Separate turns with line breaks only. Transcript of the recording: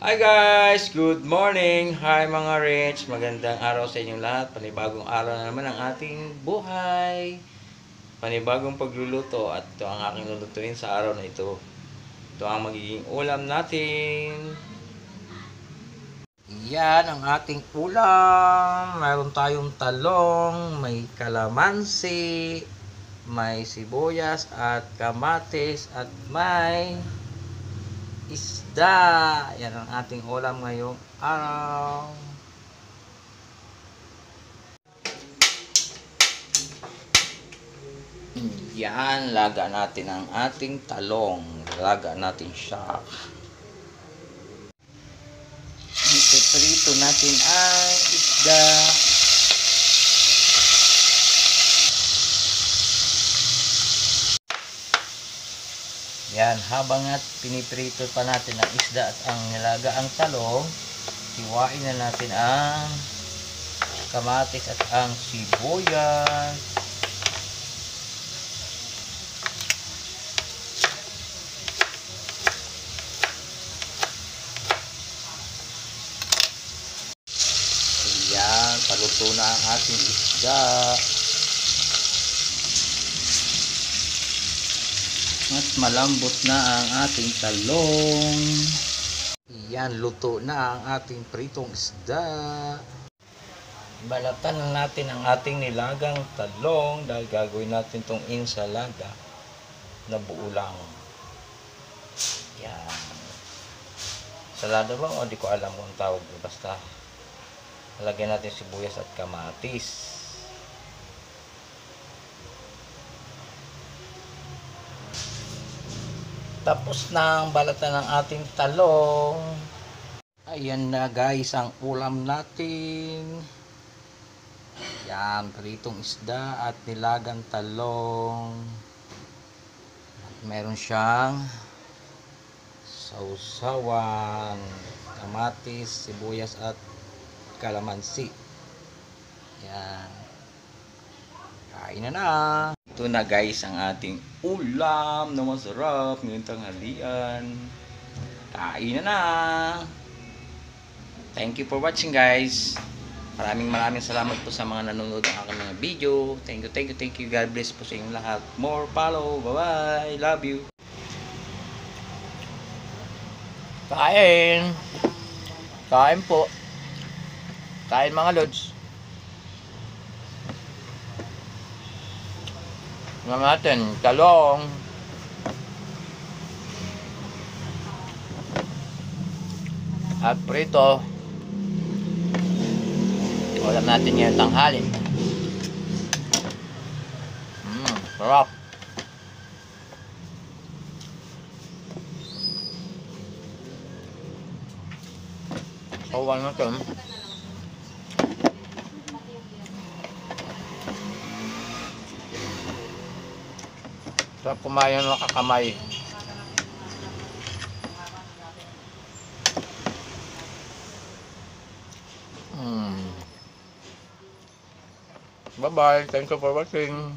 Hi guys! Good morning! Hi mga Rich! Magandang araw sa inyong lahat. Panibagong araw na naman ang ating buhay. Panibagong pagluluto at ito ang aking lulutuin sa araw na ito. Ito ang magiging ulam natin. Yan ang ating ulam. Mayroon tayong talong, may kalamansi, may sibuyas at kamatis at may isda. Yan ang ating ulam ngayong araw. Yan, laga natin ang ating talong. Laga natin siya. Ipiprito natin ang isda. Yan, habang at piniprito pa natin ang isda at ang nilaga ang talong, hiwain na natin ang kamatis at ang sibuyas. Yan, paluto na ang ating isda. At malambot na ang ating talong. Yan, luto na ang ating pritong isda. Balatan na natin ang ating nilagang talong dahil gagawin natin itong insalada na buo lang. Yan. Salada ba o di ko alam kung tawag. Basta lagyan natin sibuyas at kamatis. Tapos na ang balatan ng ating talong. Ayan na guys ang ulam natin. Yan, pritong isda at nilagang talong. At meron siyang sausawan, kamatis, sibuyas at kalamansi. Yan. Kain na na. Ito na guys ang ating ulam na masarap ngayong tanghalian. Kain na na. Thank you for watching guys. Maraming salamat po sa mga nanonood ng aking mga video. Thank you. God bless po sa inyong lahat. More follow. Bye bye. Love you. Kain. Kain po. Kain mga lods. Natin talong, at prito. Ulam natin ngayon tanghali. Sarap. Sawan natin. Sarap kumain ng nakakamay. Bye bye. Thank you for watching.